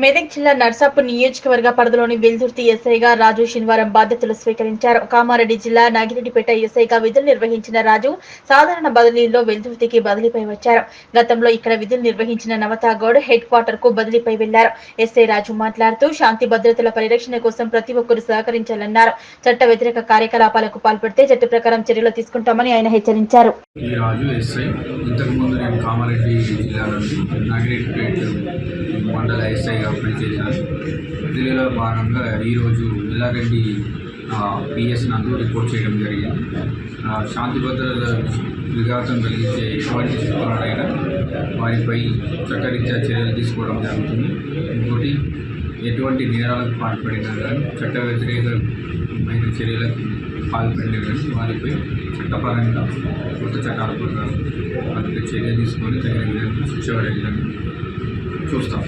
మెదక్ జిల్లా నర్సాపూర్ నియోజకవర్గ పరిధిలోని వెల్దుర్తి ఎస్ఐగా రాజు శనివారం బాధ్యతలు స్వీకరించారు. కామారెడ్డి జిల్లా నాగిరెడ్డిపేట ఎస్ఐగా విధులు నిర్వహించిన రాజు సాధారణ బదిలీలో వెల్దుర్తికి బదిలీపై వచ్చారు. గతంలో ఇక్కడ విధులు నిర్వహించిన నవతాగౌడ్ హెడ్ క్వార్టర్ కు బదిలీపై వెళ్లారు. ఎస్ఐ రాజు మాట్లాడుతూ శాంతి భద్రతల పరిరక్షణ కోసం ప్రతి ఒక్కరూ సహకరించాలన్నారు. చట్ట వ్యతిరేక కార్యకలాపాలకు పాల్పడితే చట్ట ప్రకారం చర్యలు తీసుకుంటామని ఆయన హెచ్చరించారు. మండల ఎస్ఐగా పనిచేశాను. ఢిల్లీలో భాగంగా ఈరోజు ఎల్లారెడ్డి పిఎస్ నందు రిపోర్ట్ చేయడం జరిగింది. శాంతి భద్రత విఘాతం కలిగించే ఎటువంటి శత్రువులైనా వారిపై చట్టరీత్యా చర్యలు తీసుకోవడం జరుగుతుంది. ఇంకోటి ఎటువంటి నేరాలకు పాల్పడినా కానీ చట్ట వ్యతిరేకమైన చర్యలకు పాల్పడినా కానీ వారిపై చట్టపరంగా కొత్త చట్టాల ప్రకారం వారిపై చర్య తీసుకొని తగిన విధంగా శిక్ష పడే విధంగా చూస్తాం.